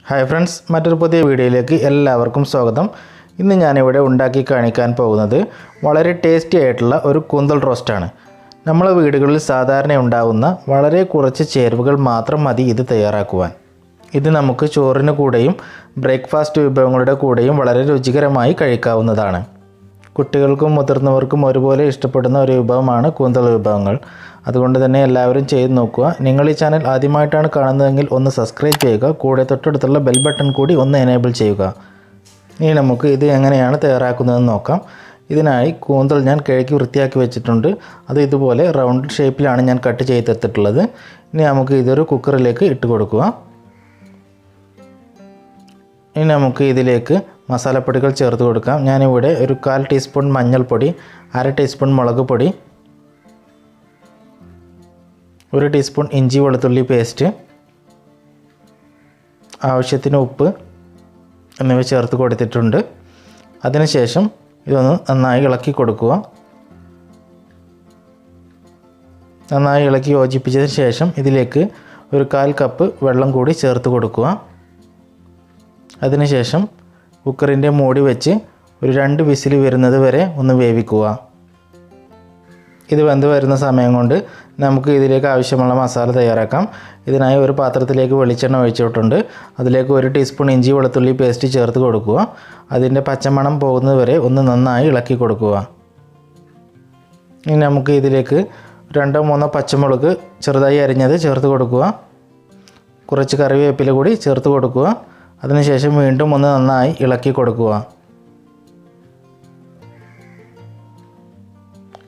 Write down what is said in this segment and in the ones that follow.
Hi friends, മറ്റൊരു പുതിയ വീഡിയോയിലേക്ക് എല്ലാവർക്കും സ്വാഗതം. ഇന്ന് ഞാനിവിടെ ഉണ്ടാക്കി കാണിക്കാൻ പോകുന്നത് വളരെ ടേസ്റ്റി ആയിട്ടുള്ള ഒരു കൂന്തൽ റോസ്റ്റാണ്. നമ്മളെ വീടുകളിൽ സാധാരണ ഉണ്ടാകുന്ന വളരെ കുറച്ച് ചേരുവകൾ മാത്രം മതി ഇത് തയ്യാറാക്കുവാൻ. ഇത് നമുക്ക് ചോറിന് കൂടെയും ബ്രേക്ക്ഫാസ്റ്റ് വിഭവങ്ങളുടെ കൂടെയും വളരെ രുചികരമായി കഴിക്കാവുന്നതാണ്. കുട്ടികൾക്കും മുതിർന്നവർക്കും ഒരുപോലെ ഇഷ്ടപ്പെടുന്ന ഒരു വിഭവമാണ് കൂന്തൽ വിഭവങ്ങൾ. അതുകൊണ്ട് തന്നെ എല്ലാവരും ചെയ്ത് നോക്കുക. നിങ്ങൾ ഈ ചാനൽ ആദ്യമായിട്ടാണ് കാണുന്നതെങ്കിൽ ഒന്ന് സബ്സ്ക്രൈബ് ചെയ്യുക. കൂടെ തൊട്ടടുത്തുള്ള ബെൽ ബട്ടൺ കൂടി ഒന്ന് എനേബിൾ ചെയ്യുക. ഇനി നമുക്ക് ഇത് എങ്ങനെയാണ് തയ്യാറാക്കുന്നതെന്ന് നോക്കാം. ഇതിനായി കൂന്തൽ ഞാൻ കഴുകി വൃത്തിയാക്കി വെച്ചിട്ടുണ്ട്. അത് ഇതുപോലെ റൗണ്ട് ഷേപ്പിലാണ് ഞാൻ കട്ട് ചെയ്തെടുത്തിട്ടുള്ളത്. ഇനി നമുക്ക് ഇതൊരു കുക്കറിലേക്ക് ഇട്ട് കൊടുക്കുക. ഇനി നമുക്ക് ഇതിലേക്ക് മസാലപ്പൊടികൾ ചേർത്ത് കൊടുക്കാം. ഞാനിവിടെ ഒരു 1/4 ടീസ്പൂൺ മഞ്ഞൾപ്പൊടി, 1/2 ടീസ്പൂൺ മുളക് പൊടി, 1 ടീസ്പൂൺ ഇഞ്ചി വെളുത്തുള്ളി പേസ്റ്റ്, ആവശ്യത്തിന് ഉപ്പ് എന്നിവ ചേർത്ത് കൊടുത്തിട്ടുണ്ട്. അതിനുശേഷം ഇതൊന്ന് നന്നായി ഇളക്കി കൊടുക്കുക. നന്നായി ഇളക്കി യോജിപ്പിച്ചതിന് ശേഷം ഇതിലേക്ക് ഒരു 1/4 കപ്പ് വെള്ളം കൂടി ചേർത്ത് കൊടുക്കുക. അതിനുശേഷം കുക്കറിൻ്റെ മൂടി വെച്ച് ഒരു 2 വിസിൽ വരുന്നത് വരെ ഒന്ന് വേവിക്കുക. ഇത് വെന്ത് വരുന്ന സമയം കൊണ്ട് നമുക്ക് ഇതിലേക്ക് ആവശ്യമുള്ള മസാല തയ്യാറാക്കാം. ഇതിനായി ഒരു പാത്രത്തിലേക്ക് വെളിച്ചെണ്ണ ഒഴിച്ചിട്ടുണ്ട്. അതിലേക്ക് 1 ടീസ്പൂൺ ഇഞ്ചി വെളുത്തുള്ളി പേസ്റ്റ് ചേർത്ത് കൊടുക്കുക. അതിൻ്റെ പച്ചമണം പോകുന്നത് വരെ ഒന്ന് നന്നായി ഇളക്കി കൊടുക്കുക. ഇനി നമുക്ക് ഇതിലേക്ക് 2-3 പച്ചമുളക് ചെറുതായി അരിഞ്ഞത് ചേർത്ത് കൊടുക്കുക. കുറച്ച് കറിവേപ്പില കൂടി ചേർത്ത് കൊടുക്കുക. അതിനുശേഷം വീണ്ടും ഒന്ന് നന്നായി ഇളക്കി കൊടുക്കുക.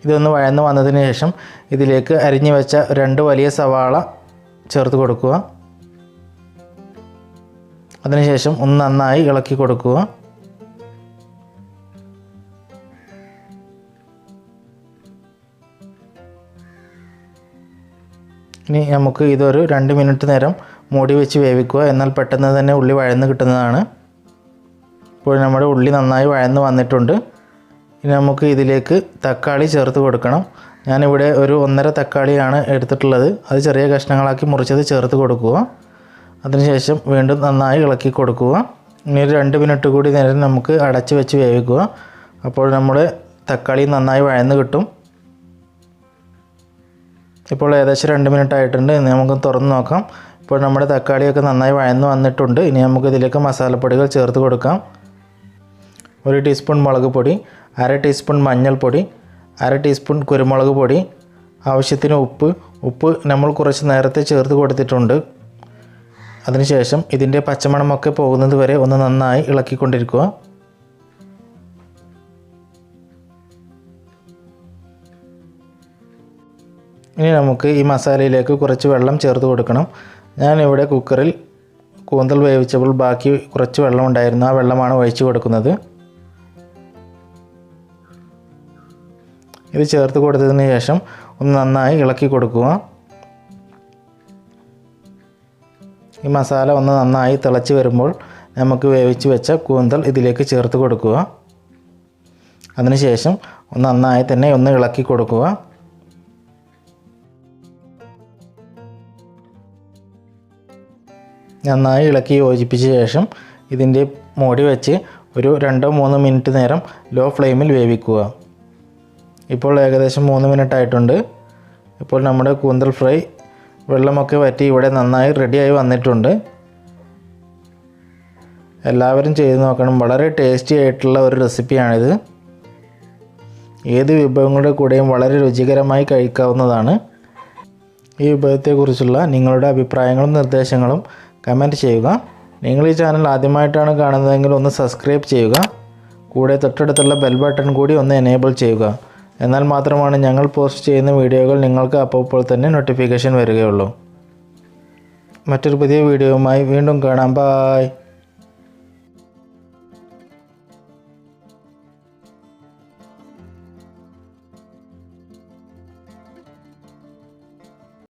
ഇതൊന്ന് വഴന്ന് വന്നതിന് ശേഷം ഇതിലേക്ക് അരിഞ്ഞു വെച്ച 2 വലിയ സവാള ചേർത്ത് കൊടുക്കുക. അതിനുശേഷം ഒന്ന് നന്നായി ഇളക്കി കൊടുക്കുക. ഇനി നമുക്ക് ഇതൊരു 2 മിനിറ്റ് നേരം മൂടി വെച്ച് വേവിക്കുക. എന്നാൽ പെട്ടെന്ന് തന്നെ ഉള്ളി വഴന്ന് കിട്ടുന്നതാണ്. ഇപ്പോൾ നമ്മുടെ ഉള്ളി നന്നായി വഴന്ന് വന്നിട്ടുണ്ട്. ഇനി നമുക്ക് ഇതിലേക്ക് തക്കാളി ചേർത്ത് കൊടുക്കണം. ഞാനിവിടെ ഒരു 1.5 തക്കാളിയാണ് എടുത്തിട്ടുള്ളത്. അത് ചെറിയ കഷ്ണങ്ങളാക്കി മുറിച്ചത് ചേർത്ത് കൊടുക്കുക. അതിനുശേഷം വീണ്ടും നന്നായി ഇളക്കി കൊടുക്കുക. ഇനി ഒരു 2 മിനിറ്റ് കൂടി നേരം നമുക്ക് അടച്ച് വെച്ച് വേവിക്കുക. അപ്പോൾ നമ്മുടെ തക്കാളി നന്നായി വഴന്ന് കിട്ടും. ഇപ്പോൾ ഏകദേശം 2 മിനിറ്റ് ആയിട്ടുണ്ട്. ഇനി നമുക്ക് തുറന്ന് നോക്കാം. ഇപ്പോൾ നമ്മുടെ തക്കാളിയൊക്കെ നന്നായി വഴന്ന് വന്നിട്ടുണ്ട്. ഇനി നമുക്ക് ഇതിലേക്ക് മസാലപ്പൊടികൾ ചേർത്ത് കൊടുക്കാം. 1 ടീസ്പൂൺ മുളക് പൊടി, 1/2 ടീസ്പൂൺ മഞ്ഞൾപ്പൊടി, 1/2 ടീസ്പൂൺ കുരുമുളക് പൊടി, ആവശ്യത്തിന് ഉപ്പ് നമ്മൾ കുറച്ച് നേരത്തെ ചേർത്ത് കൊടുത്തിട്ടുണ്ട്. അതിനുശേഷം ഇതിൻ്റെ പച്ചമണമൊക്കെ പോകുന്നത് വരെ ഒന്ന് നന്നായി ഇളക്കിക്കൊണ്ടിരിക്കുക. ഇനി നമുക്ക് ഈ മസാലയിലേക്ക് കുറച്ച് വെള്ളം ചേർത്ത് കൊടുക്കണം. ഞാനിവിടെ കുക്കറിൽ കൂന്തൽ വേവിച്ചപ്പോൾ ബാക്കി കുറച്ച് വെള്ളം ഉണ്ടായിരുന്നു. ആ വെള്ളമാണ് ഒഴിച്ച് കൊടുക്കുന്നത്. ഇത് ചേർത്ത് കൊടുത്തതിന് ശേഷം ഒന്ന് നന്നായി ഇളക്കി കൊടുക്കുക. ഈ മസാല ഒന്ന് നന്നായി തിളച്ച് വരുമ്പോൾ നമുക്ക് വേവിച്ച് വെച്ച കൂന്തൽ ഇതിലേക്ക് ചേർത്ത് കൊടുക്കുക. അതിനുശേഷം ഒന്ന് നന്നായി തന്നെ ഒന്ന് ഇളക്കി കൊടുക്കുക. നന്നായി ഇളക്കി യോജിപ്പിച്ച ശേഷം ഇതിൻ്റെ മൂടി വെച്ച് ഒരു 2-3 മിനിറ്റ് നേരം ലോ ഫ്ലെയിമിൽ വേവിക്കുക. ഇപ്പോൾ ഏകദേശം 3 മിനിറ്റ് ആയിട്ടുണ്ട്. ഇപ്പോൾ നമ്മുടെ കൂന്തൽ ഫ്രൈ വെള്ളമൊക്കെ വറ്റി ഇവിടെ നന്നായി റെഡിയായി വന്നിട്ടുണ്ട്. എല്ലാവരും ചെയ്ത് നോക്കണം. വളരെ ടേസ്റ്റി ആയിട്ടുള്ള ഒരു റെസിപ്പിയാണിത്. ഏത് വിഭവങ്ങളുടെ കൂടെയും വളരെ രുചികരമായി കഴിക്കാവുന്നതാണ്. ഈ വിഭവത്തെക്കുറിച്ചുള്ള നിങ്ങളുടെ അഭിപ്രായങ്ങളും നിർദ്ദേശങ്ങളും കമൻറ്റ് ചെയ്യുക. നിങ്ങൾ ഈ ചാനൽ ആദ്യമായിട്ടാണ് കാണുന്നതെങ്കിൽ ഒന്ന് സബ്സ്ക്രൈബ് ചെയ്യുക. കൂടെ തൊട്ടടുത്തുള്ള ബെൽ ബട്ടൺ കൂടി ഒന്ന് എനേബിൾ ചെയ്യുക. എന്നാൽ മാത്രമാണ് ഞങ്ങൾ പോസ്റ്റ് ചെയ്യുന്ന വീഡിയോകൾ നിങ്ങൾക്ക് അപ്പോൾ തന്നെ നോട്ടിഫിക്കേഷൻ വരികയുള്ളൂ. മറ്റൊരു പുതിയ വീഡിയോയുമായി വീണ്ടും കാണാം. ബൈ.